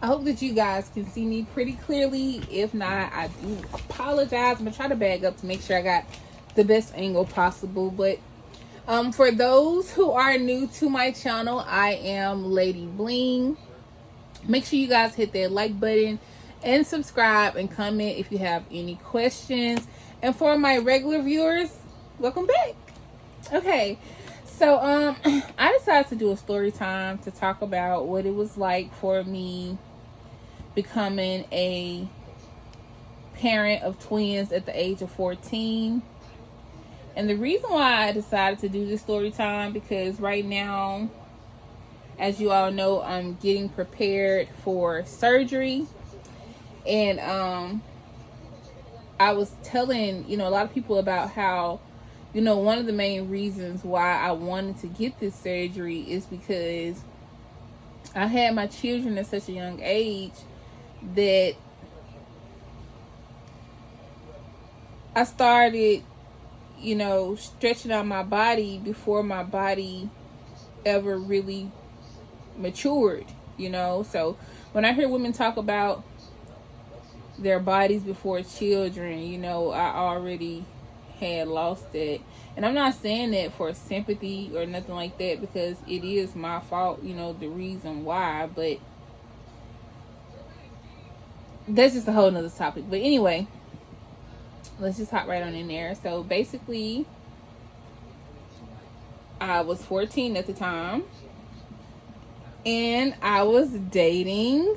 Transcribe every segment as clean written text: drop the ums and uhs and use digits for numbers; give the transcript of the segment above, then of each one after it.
I hope that you guys can see me pretty clearly. If not, I do apologize. I'm gonna try to bag up to make sure I got the best angle possible. But for those who are new to my channel, I am Laddyblingg. Make sure you guys hit that like button and subscribe and comment if you have any questions. And for my regular viewers, welcome back. Okay, so I decided to do a story time to talk about what it was like for me becoming a parent of twins at the age of 14. And the reason why I decided to do this story time, because right now, as you all know, I'm getting prepared for surgery. And I was telling, a lot of people about how, one of the main reasons why I wanted to get this surgery is because I had my children at such a young age that I started, stretching out my body before my body ever really matured, So when I hear women talk about their bodies before children, I already had lost it. And I'm not saying that for sympathy or nothing like that, because it is my fault, the reason why, but that's just a whole nother topic. But anyway, let's just hop right on in there. So basically, I was 14 at the time, and I was dating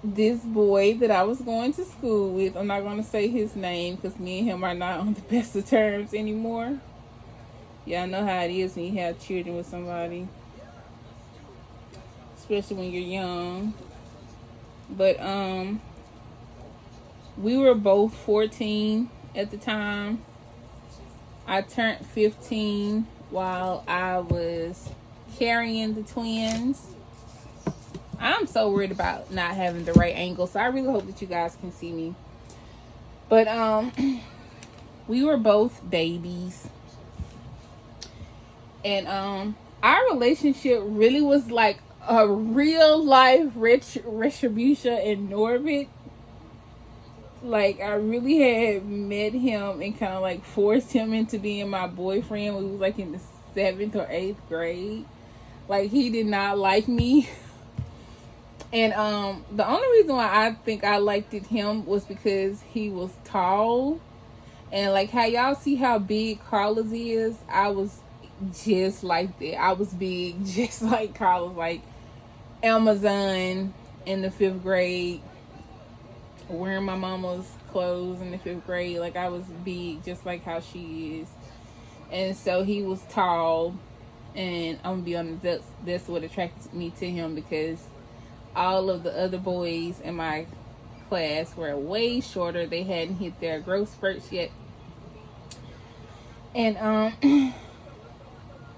this boy that I was going to school with. I'm not going to say his name because me and him are not on the best of terms anymore. Y'all know how it is when you have children with somebody, especially when you're young. But we were both 14 at the time. I turned 15 while I was carrying the twins. I'm so worried about not having the right angle, so I really hope that you guys can see me. But we were both babies. And our relationship really was like a real life retribution in orbit. Like, I really had met him and kind of like forced him into being my boyfriend when we was like in the 7th or 8th grade. Like, he did not like me. And the only reason why I think I liked him was because he was tall. And like how y'all see how big Carlos is, I was just like that. I was big just like Carlos, like Amazon in the 5th grade, wearing my mama's clothes in the 5th grade. Like, I was big just like how she is. And so he was tall, and I'm gonna be honest, that's what attracted me to him, because all of the other boys in my class were way shorter. They hadn't hit their growth spurts yet. And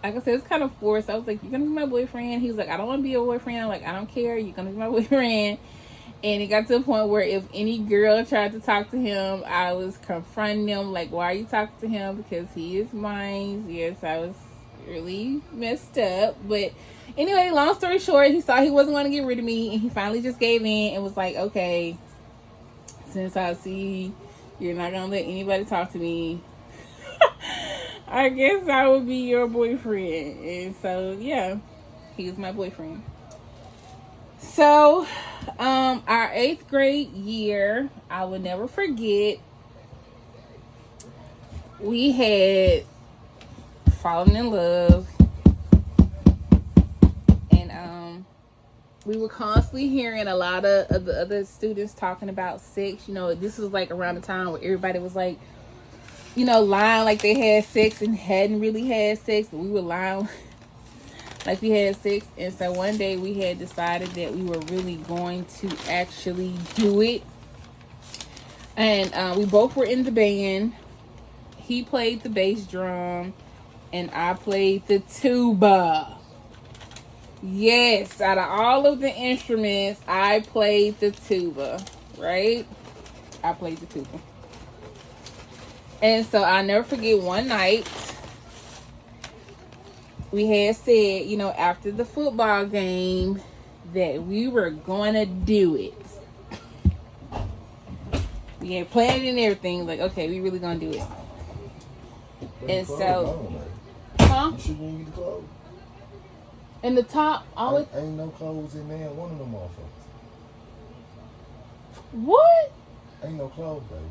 like I said, it's kind of forced. I was like, you're gonna be my boyfriend. He was like, I don't want to be your boyfriend. I'm like, I don't care, you're gonna be my boyfriend. And it got to the point where if any girl tried to talk to him, I was confronting them, like, why are you talking to him? Because he is mine. Yes, I was really messed up. But anyway, long story short, he saw he wasn't going to get rid of me, and he finally just gave in and was like, okay, since I see you're not going to let anybody talk to me, I guess I will be your boyfriend. And so, yeah, he was my boyfriend. So, our 8th grade year, I will never forget, we had fallen in love. And we were constantly hearing a lot of the other students talking about sex. This was like around the time where everybody was like, lying like they had sex and hadn't really had sex, but we were lying like we had sex. And so one day we had decided that we were really going to actually do it. And we both were in the band. He played the bass drum and I played the tuba. Yes, out of all of the instruments, I played the tuba, right? I played the tuba. And so I'll never forget one night, we had said, after the football game that we were going to do it. We had planned it and everything. Like, okay, we really going to do it. And so... Huh? You shouldn't even get the clothes. In the top, always... Ain't no clothes in there. One of them motherfuckers. What? Ain't no clothes, baby.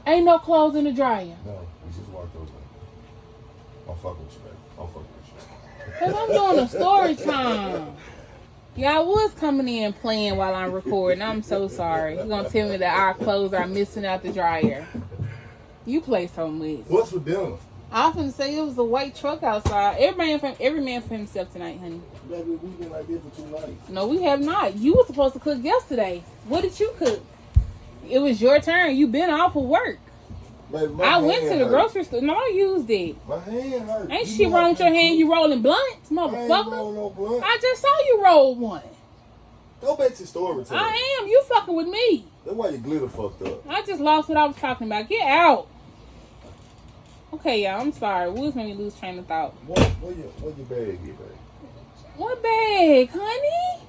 Ain't no clothes in the dryer. No, we just walked over there. I'm fucking with you, baby. I'm fucking with you. Because I'm doing a story time. Y'all was coming in playing while I'm recording. I'm so sorry. You're going to tell me that our clothes are missing out the dryer. You play so much. What's for dinner? I was going to say it was a white truck outside. Every man for himself tonight, honey. Baby, we've been like this for 2 nights. No, we have not. You were supposed to cook yesterday. What did you cook? It was your turn. You've been off of work. Baby, I went to the grocery store. No, I used it. My hand hurt. Ain't shit wrong with your hand. You rolling blunts, motherfucker. I ain't rolling no blunt. I just saw you roll one. Go back to Storytime. I am. You fucking with me. That's why your glitter fucked up. I just lost what I was talking about. Get out. Okay, y'all. I'm sorry. Woods made me lose train of thought. Where your bag get, baby? What bag, honey?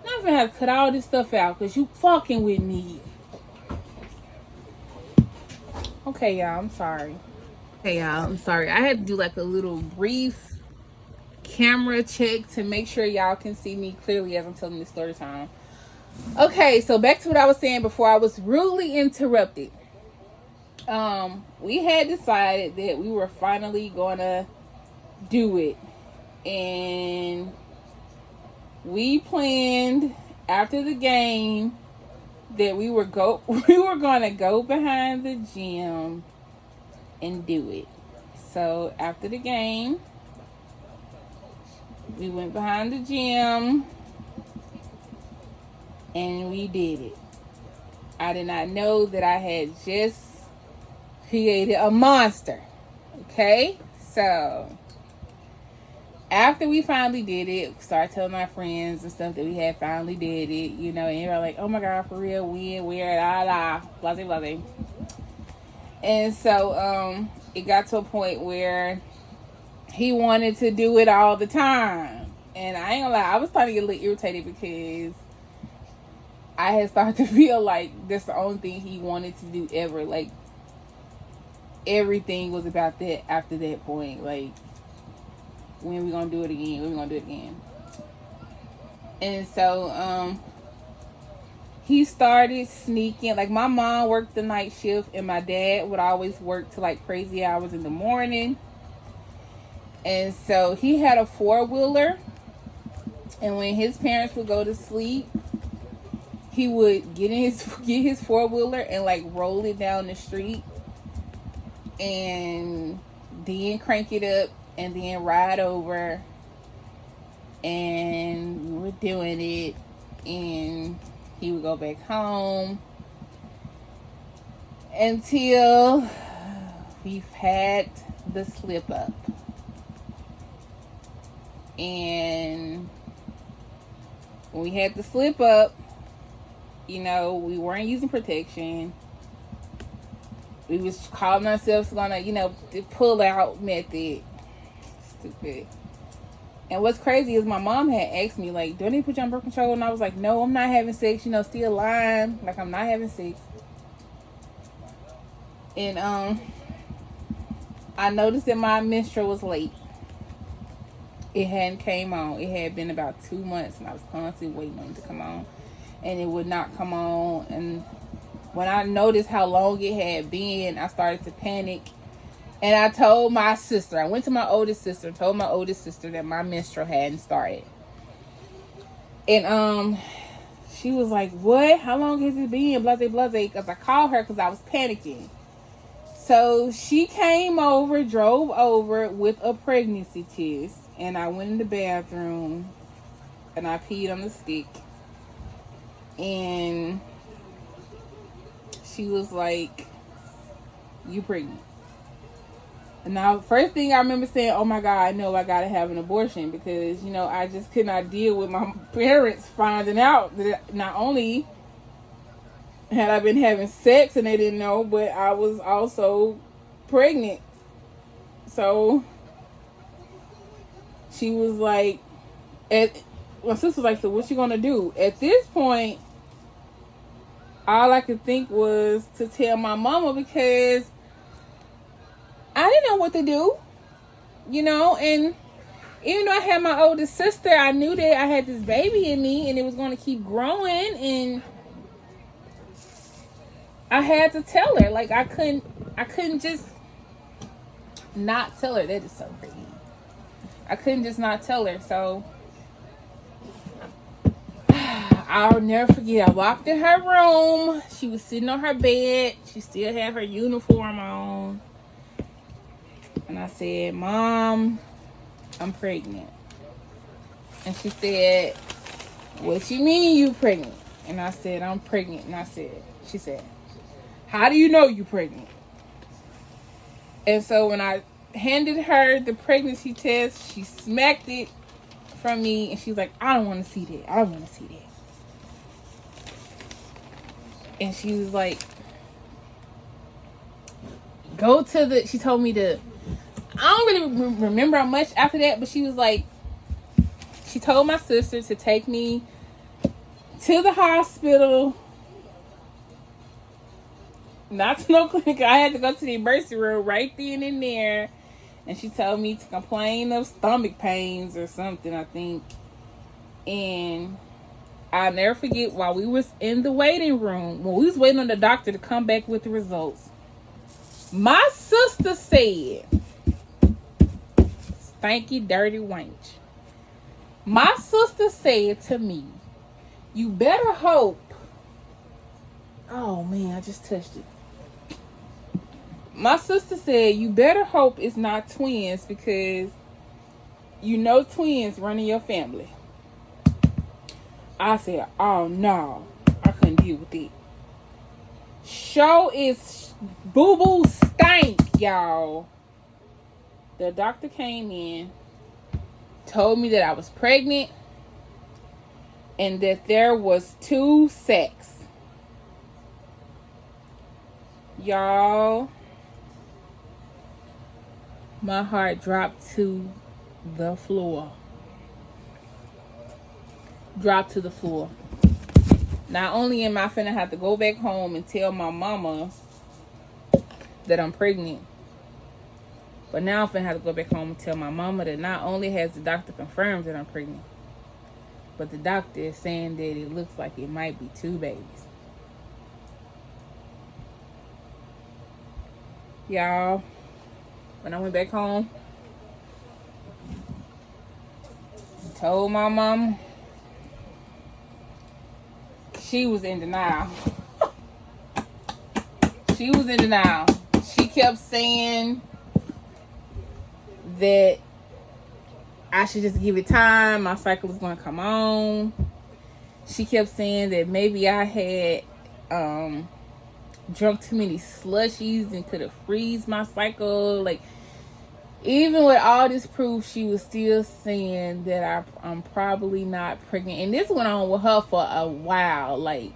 Now I'm gonna have to cut all this stuff out because you fucking with me. Okay, y'all. I'm sorry. I had to do like a little brief camera check to make sure y'all can see me clearly as I'm telling this story time. Okay, so back to what I was saying before I was rudely interrupted. We had decided that we were finally gonna do it, and we planned after the game that we were gonna go behind the gym and do it. So after the game, we went behind the gym and we did it. I did not know that I had just created a monster. Okay? So after we finally did it, started telling my friends and stuff that we had finally did it, and everybody like, oh my God, for real, we're la, blase, blase. And so, it got to a point where he wanted to do it all the time. And I ain't gonna lie, I was starting to get a little irritated because I had started to feel like that's the only thing he wanted to do ever. Like, everything was about that after that point. Like, when are we gonna do it again? And so, he started sneaking. Like, my mom worked the night shift and my dad would always work till like crazy hours in the morning. And so he had a 4-wheeler, and when his parents would go to sleep, he would get his 4-wheeler and like roll it down the street and then crank it up and then ride over, and we were doing it, and he would go back home until we've had the slip up. And when we had the slip up, we weren't using protection. We was calling ourselves gonna, the pull out method. Stupid. And what's crazy is my mom had asked me, like, do I need to put you on birth control? And I was like, no, I'm not having sex. Still lying. Like, I'm not having sex. And I noticed that my menstrual was late. It hadn't came on. It had been about 2 months, and I was constantly waiting on it to come on. And it would not come on. And when I noticed how long it had been, I started to panic. And I told my sister, I went to my oldest sister, told my oldest sister that my menstrual hadn't started. And she was like, what? How long has it been? Blase, blase. Because I called her because I was panicking. So she came over, drove over with a pregnancy test. And I went in the bathroom and I peed on the stick. And she was like, you pregnant. And now, first thing I remember saying, oh my God, I know I gotta have an abortion, because, I just could not deal with my parents finding out that not only had I been having sex and they didn't know, but I was also pregnant. So she was like, my sister was like, so what you gonna do? At this point, all I could think was to tell my mama, because I didn't know what to do, and even though I had my oldest sister, I knew that I had this baby in me and it was going to keep growing, and I had to tell her. Like, I couldn't just not tell her. That is so crazy. I couldn't just not tell her. So I'll never forget. I walked in her room. She was sitting on her bed. She still had her uniform on. And I said, Mom, I'm pregnant. And she said, what you mean you pregnant? And I said, I'm pregnant. And she said, how do you know you pregnant? And so when I handed her the pregnancy test, she smacked it from me. And she's like, I don't want to see that. I don't want to see that. And she was like, she told me to, I don't really remember how much after that, but she was like, she told my sister to take me to the hospital. Not to no clinic. I had to go to the emergency room right then and there. And she told me to complain of stomach pains or something, I think. And I'll never forget, while we was in the waiting room, when we was waiting on the doctor to come back with the results, my sister said, stanky, dirty wench. My sister said to me, you better hope. Oh man, I just touched it. My sister said, you better hope it's not twins, because twins run in your family. I said, oh no, I couldn't deal with it. Show is boo-boo stank, y'all. The doctor came in, told me that I was pregnant, and that there was 2 sacks. Y'all, my heart dropped to the floor. Dropped to the floor. Not only am I finna have to go back home and tell my mama that I'm pregnant, but now I'm finna have to go back home and tell my mama that not only has the doctor confirmed that I'm pregnant, but the doctor is saying that it looks like it might be 2 babies. Y'all, when I went back home, I told my mom, she was in denial. She was in denial. She kept saying that I should just give it time. My cycle is going to come on. She kept saying that maybe I had drunk too many slushies and could have freeze my cycle. Like, even with all this proof, she was still saying that I'm probably not pregnant. And this went on with her for a while, like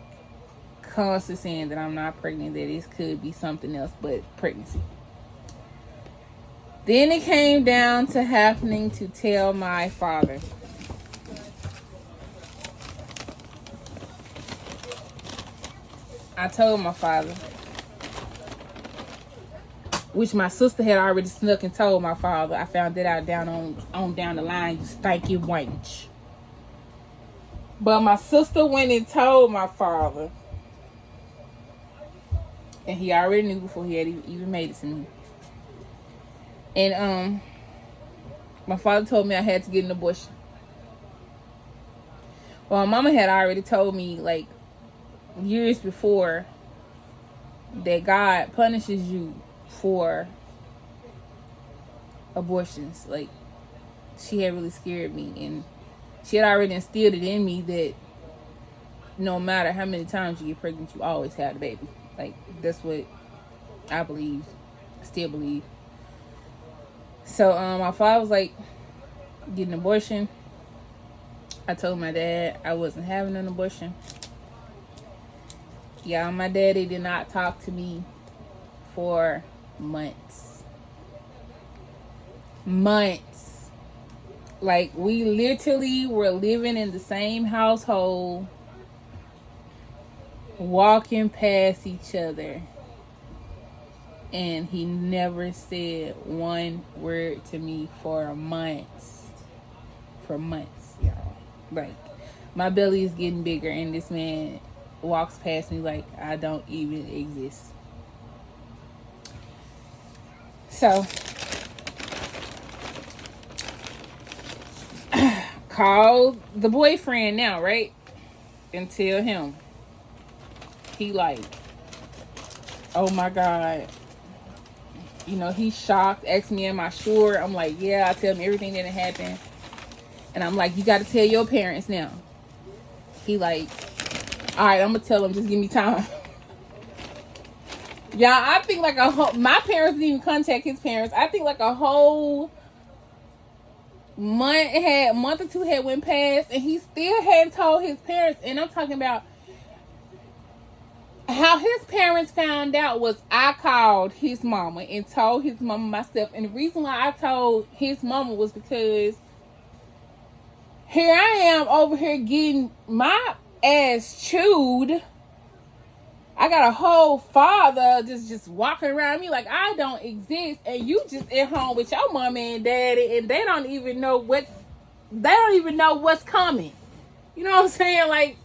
constantly saying that I'm not pregnant, that this could be something else but pregnancy. Then it came down to having to tell my father. I told my father, which my sister had already snuck and told my father. I found that out down the line, you stanky wench. But my sister went and told my father, and he already knew before he had even made it to me. And my father told me I had to get an abortion. Well, my mama had already told me, like, years before, that God punishes you for abortions. Like, she had really scared me, and she had already instilled it in me that no matter how many times you get pregnant, you always have the baby. Like, that's what I believe, still believe. So my father was like, get an abortion. I told my dad I wasn't having an abortion. Yeah, my daddy did not talk to me for months. Like, we literally were living in the same household, walking past each other, and he never said one word to me for months. For months, y'all. Like, my belly is getting bigger, and this man walks past me like I don't even exist. So, call the boyfriend now, right? And tell him. He like, oh my God. You know, he's shocked, asks me, am I sure? I'm like, yeah. I tell him everything that happened. And I'm like, you got to tell your parents now. He like, all right, I'm going to tell them, just give me time. Yeah, I think like my parents didn't even contact his parents. I think like a whole month or two had went past, and he still hadn't told his parents. And I'm talking about how his parents found out was I called his mama and told his mama myself. And the reason why I told his mama was because here I am over here getting my ass chewed. I got a whole father just walking around me like I don't exist, and you just at home with your mama and daddy, and they don't even know what's coming. You know what I'm saying? Like,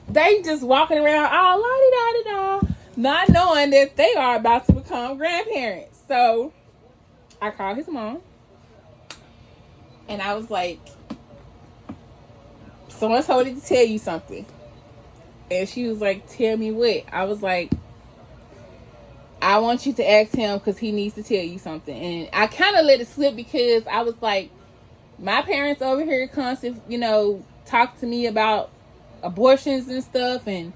they just walking around all la-di-da-di-da, not knowing that they are about to become grandparents. So I called his mom, and I was like, someone told me to tell you something. And she was like, tell me what? I was like, I want you to ask him because he needs to tell you something. And I kind of let it slip because I was like, my parents over here constantly, you know, talk to me about abortions and stuff. And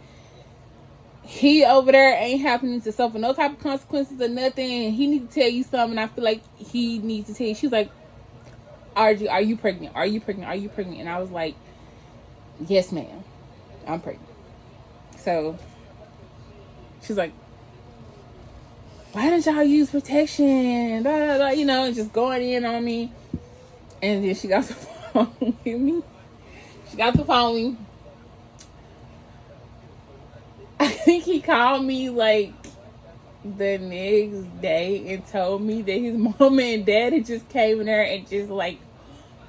he over there ain't happening to suffer no type of consequences or nothing. And he needs to tell you something. I feel like he needs to tell you. She was like, are you pregnant? Are you pregnant? Are you pregnant? And I was like, yes, ma'am. I'm pregnant. So she's like, why didn't y'all use protection? Blah, blah, blah, you know, and just going in on me. And then she got the phone with me. I think he called me like the next day and told me that his mama and daddy just came in there and just like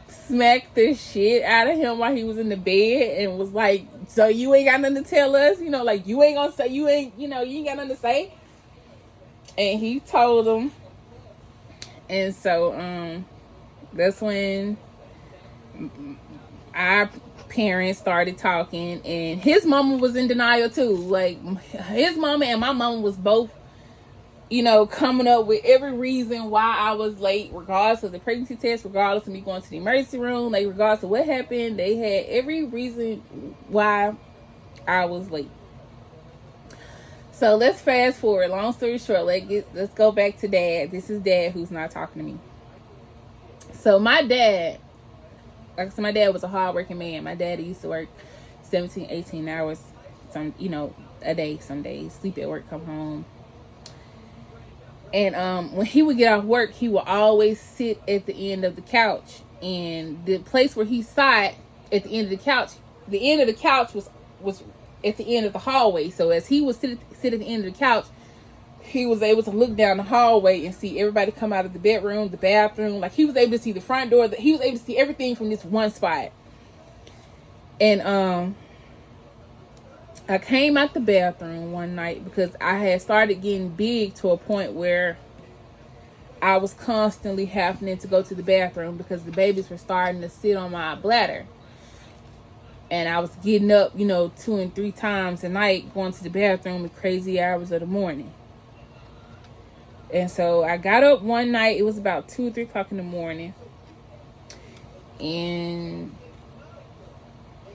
smacked the shit out of him while he was in the bed and was like, so you ain't got nothing to tell us? You know, like, you ain't gonna say, you ain't got nothing to say? And he told him. And so, that's when our parents started talking, and his mama was in denial too. Like, his mama and my mama was both, you know, coming up with every reason why I was late, regardless of the pregnancy test, regardless of me going to the emergency room, like, regardless of what happened. They had every reason why I was late. So let's fast forward. Long story short, let's go back to Dad. This is Dad who's not talking to me. So my dad, like I said, my dad was a hardworking man. My dad used to work 17, 18 hours, a day some days, sleep at work, come home. And when he would get off work, he would always sit at the end of the couch. And the place where he sat at the end of the couch was at the end of the hallway. So as he would sit at the end of the couch, he was able to look down the hallway and see everybody come out of the bedroom, the bathroom. Like, he was able to see the front door. He was able to see everything from this one spot. And I came out the bathroom one night because I had started getting big to a point where I was constantly having to go to the bathroom because the babies were starting to sit on my bladder. And I was getting up, 2 and 3 times a night, going to the bathroom at crazy hours of the morning. And so I got up one night. It was about 2 or 3 o'clock in the morning. And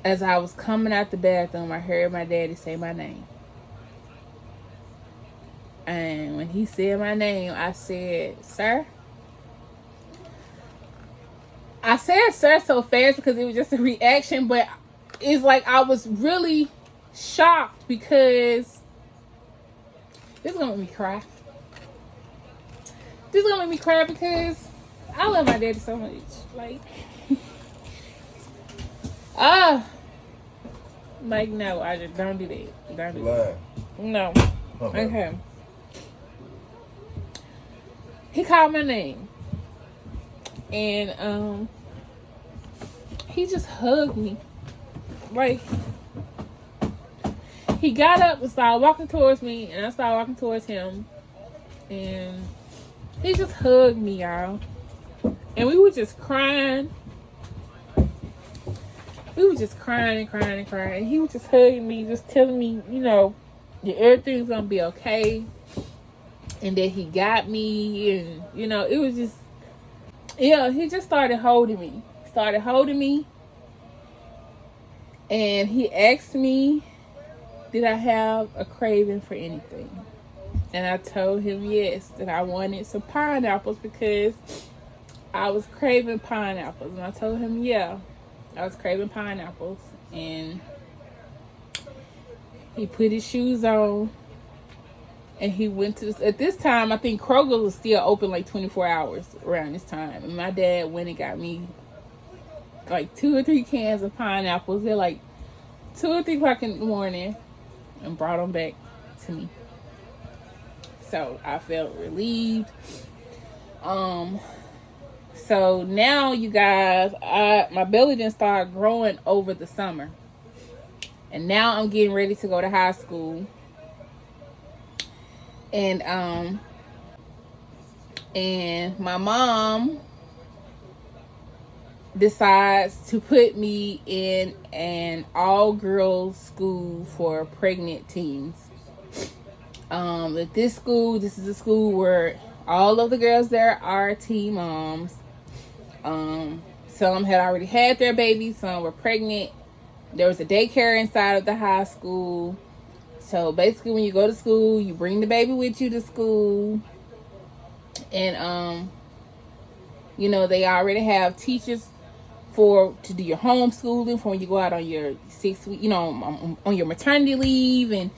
as I was coming out the bathroom, I heard my daddy say my name. And when he said my name, I said, sir. I said sir so fast because it was just a reaction, but it's like I was really shocked because this is going to make me cry. This is going to make me cry because I love my daddy so much. Like, Ah, like no, I just don't do that. Don't do that. No. Okay. He called my name, and he just hugged me. Like, he got up and started walking towards me, and I started walking towards him, and he just hugged me, y'all. And we were just crying. We were just crying and crying and crying. And he was just hugging me, just telling me, you know, that everything's gonna be okay, and that he got me, and you know, it was just, yeah. He just started holding me. And he asked me, did I have a craving for anything? And I told him yes, that I wanted some pineapples because I was craving pineapples. And I told him, yeah, I was craving pineapples. And he put his shoes on and he went to, at this time, I think Kroger was still open like 24 hours around this time. And my dad went and got me like 2 or 3 cans of pineapples. They're like 2 or 3 o'clock in the morning, and brought them back to me. So I felt relieved. So now, you guys, my belly didn't start growing over the summer, and now I'm getting ready to go to high school. And my mom decides to put me in an all-girls school for pregnant teens. At this school, this is a school where all of the girls there are teen moms. Some had already had their babies, some were pregnant. There was a daycare inside of the high school. So basically, when you go to school, you bring the baby with you to school. And you know, they already have teachers to do your homeschooling for when you go out on your 6 week, you know, on your maternity leave. And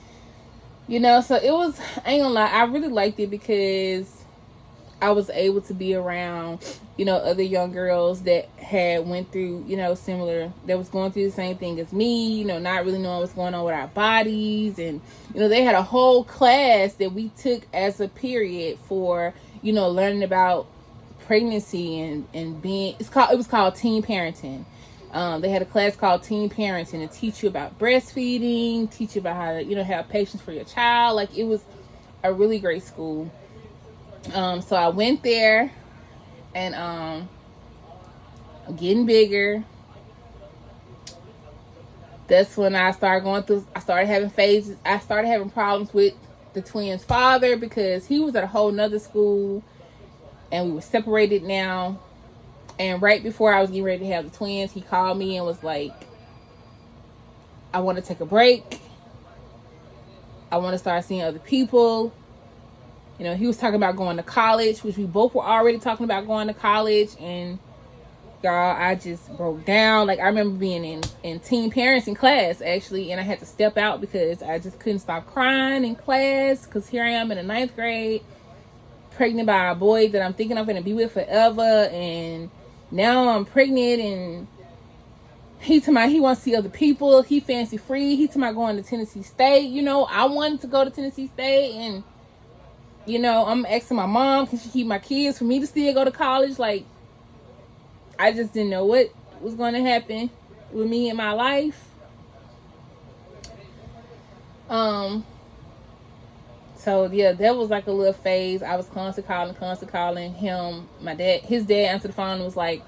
you know, so it was, I ain't gonna lie, I really liked it because I was able to be around, you know, other young girls that had went through, you know, similar, that was going through the same thing as me, you know, not really knowing what's going on with our bodies. And you know, they had a whole class that we took as a period for, you know, learning about pregnancy and being, it was called teen parenting. They had a class called teen parenting to teach you about breastfeeding, teach you about how to, you know, have patience for your child. Like, it was a really great school. So I went there, and I'm getting bigger. That's when I started having phases. I started having problems with the twins' father because he was at a whole nother school, and we were separated now. And right before I was getting ready to have the twins, he called me and was like, I want to take a break. I want to start seeing other people. You know, he was talking about going to college, which we both were already talking about going to college. And y'all, I just broke down. Like, I remember being in teen parenting class, actually, and I had to step out because I just couldn't stop crying in class. Because here I am in the 9th grade, pregnant by a boy that I'm thinking I'm going to be with forever. And now I'm pregnant, and he wants to see other people. He fancy free. He talking about going to Tennessee State. You know, I wanted to go to Tennessee State, and you know, I'm asking my mom, can she keep my kids for me to still go to college? Like, I just didn't know what was going to happen with me in my life. So yeah, that was like a little phase. I was constantly calling him. His dad answered the phone and was like,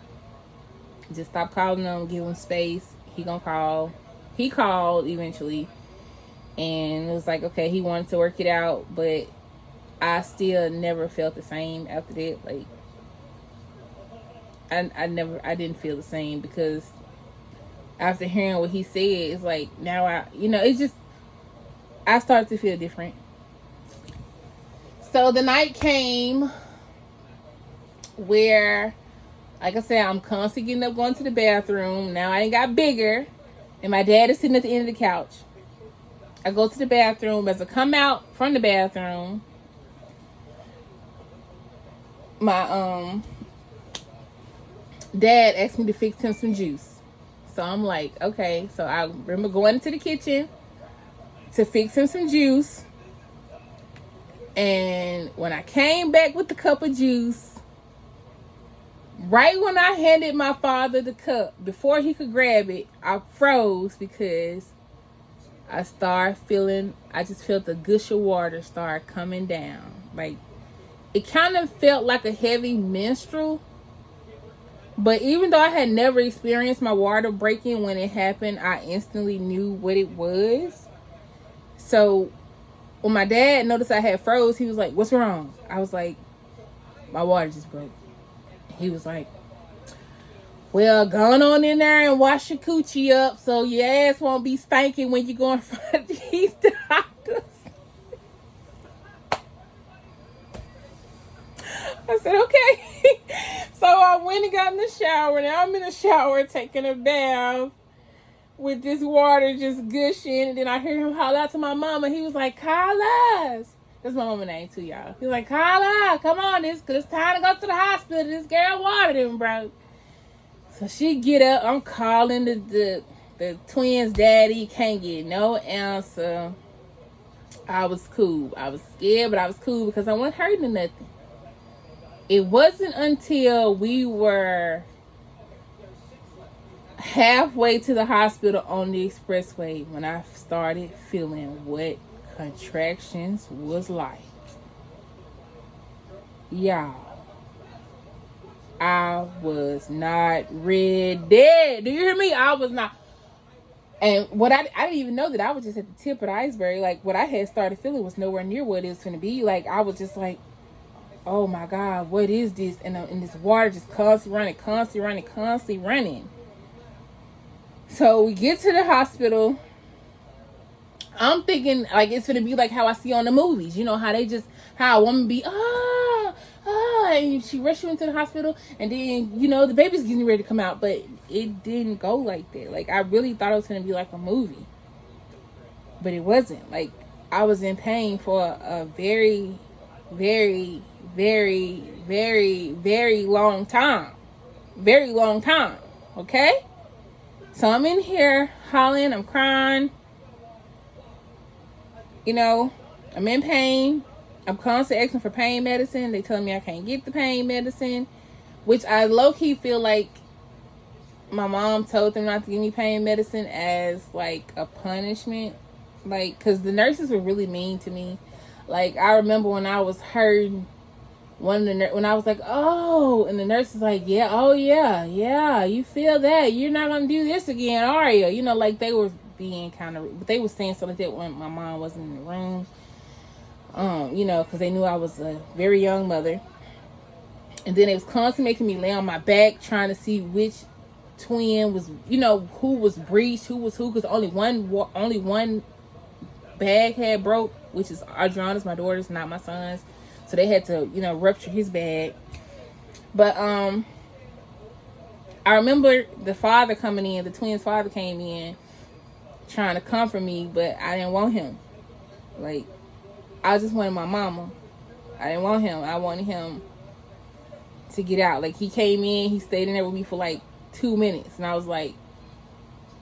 just stop calling him, give him space. He gonna call. He called eventually, and it was like, okay, he wanted to work it out, but I still never felt the same after that. Like, I didn't feel the same, because after hearing what he said, it's like, now I started to feel different. So the night came where, like I said, I'm constantly getting up, going to the bathroom. Now I ain't got bigger, and my dad is sitting at the end of the couch. I go to the bathroom. As I come out from the bathroom, my dad asked me to fix him some juice. So I'm like, okay. So I remember going into the kitchen to fix him some juice. And when I came back with the cup of juice, right when I handed my father the cup, before he could grab it, I froze because I just felt the gush of water start coming down. Like, it kind of felt like a heavy menstrual. But even though I had never experienced my water breaking when it happened, I instantly knew what it was. So when my dad noticed I had froze, he was like, "What's wrong?" I was like, "My water just broke." He was like, "Well, go on in there and wash your coochie up so your ass won't be stinking when you go in front of these doctors." I said, "Okay." So I went and got in the shower. Now I'm in the shower taking a bath with this water just gushing. And then I hear him holler out to my mama. He was like, "Carla." That's my mama's name too, y'all. He was like, "Carla, come on, it's time to go to the hospital. This girl water done broke." So she get up. I'm calling the twins' daddy. Can't get no answer. I was cool. I was scared, but I was cool because I wasn't hurting nothing. It wasn't until we were halfway to the hospital on the expressway when I started feeling what contractions was like. Y'all, I was not ready. Do you hear me? I was not. And what I didn't even know that I was just at the tip of the iceberg. Like, what I had started feeling was nowhere near what it was going to be. Like, I was just like, oh my God, what is this? And this water just constantly running. So we get to the hospital. I'm thinking like it's gonna be like how I see on the movies. You know how a woman be and she rush you into the hospital, and then the baby's getting ready to come out. But it didn't go like that. Like, I really thought it was gonna be like a movie, but it wasn't. Like, I was in pain for a very, very, very, very, very long time. Very long time. Okay? So I'm in here hollering, I'm crying. I'm in pain. I'm constantly asking for pain medicine. They tell me I can't get the pain medicine, which I low-key feel like my mom told them not to give me pain medicine as like a punishment. Like, because the nurses were really mean to me. Like, I remember when I was hurt, when I was like, "Oh," and the nurse is like, "Yeah, oh yeah, you feel that? You're not gonna do this again, are you?" Like, they were being kind of, but they were saying stuff like that when my mom wasn't in the room. Because they knew I was a very young mother. And then it was constantly making me lay on my back, trying to see which twin was, who was breached, who was who, because only one bag had broke, which is Adriana's, my daughter's, not my son's. So they had to, rupture his bag. But I remember the father coming in, the twins' father came in trying to comfort me, but I didn't want him. Like, I just wanted my mama. I didn't want him. I wanted him to get out. Like, he came in, he stayed in there with me for like 2 minutes, and I was like,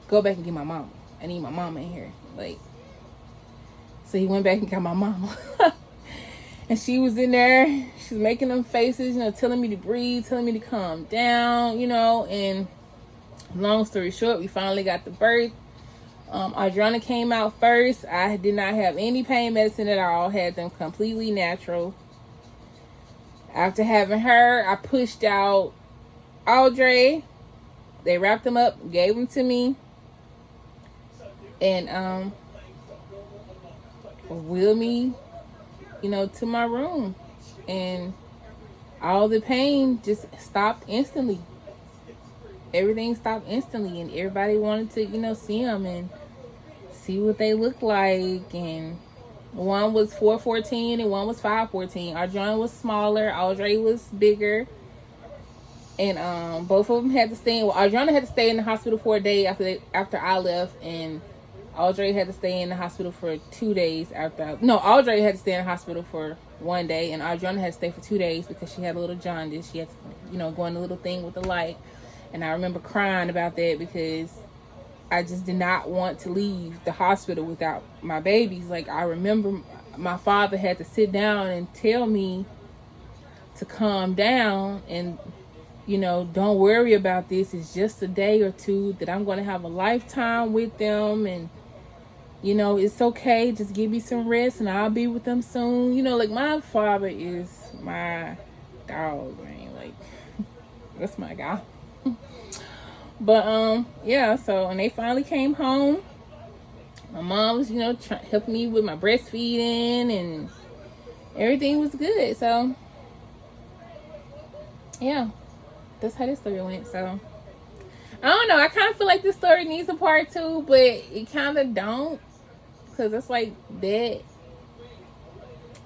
"Go back and get my mama. I need my mama in here." Like, so he went back and got my mama. And she was in there. She was making them faces, telling me to breathe, telling me to calm down, and long story short, we finally got the birth. Adriana came out first. I did not have any pain medicine at all. Had them completely natural. After having her, I pushed out Audrey. They wrapped them up, gave them to me, and wheeled me, to my room. And all the pain just stopped instantly. Everything stopped instantly, and everybody wanted to, see them and see what they look like. And one was 4'14" and one was 5'14". Adriana was smaller, Audrey was bigger, and both of them had to stay. Adriana had to stay in the hospital for a day after I left, and Audrey had to stay in the hospital for 2 days after. Audrey had to stay in the hospital for 1 day, and Adriana had to stay for 2 days because she had a little jaundice. She had to, go on a little thing with the light. And I remember crying about that because I just did not want to leave the hospital without my babies. Like, I remember my father had to sit down and tell me to calm down and, you know, don't worry about this. It's just a day or two, that I'm going to have a lifetime with them. And, you know, it's okay. Just give me some rest and I'll be with them soon. You know, like, my father is my dog, man. Like, that's my guy. But, yeah, so, and they finally came home. My mom was, you know, helping me with my breastfeeding, and everything was good. So, yeah, that's how this story went. So, I don't know. I kind of feel like this story needs a part 2, but it kind of don't, because it's like that.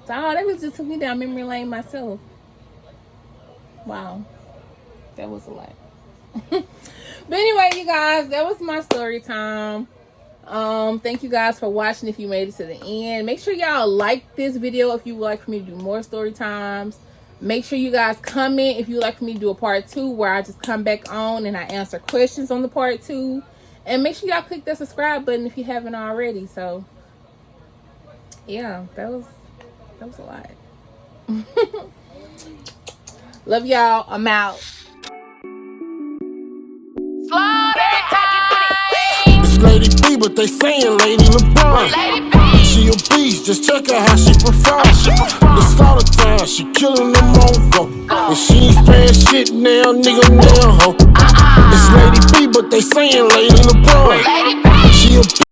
So, that was just took me down memory lane myself. Wow, that was a lot. But anyway, you guys, that was my story time. Thank you guys for watching. If you made it to the end, make sure y'all like this video if you would like for me to do more story times. Make sure you guys comment if you would like for me to do a part 2, where I just come back on and I answer questions on the part 2. And make sure y'all click that subscribe button if you haven't already. So yeah, that was a lot. Love y'all. I'm out. It's Lady B, but they saying Lady LeBron. She a beast, just check her how she perform. It's Storytime, she killing them on go. And she ain't spraying shit now, nigga, now, ho. It's Lady B, but they saying Lady LeBron. She a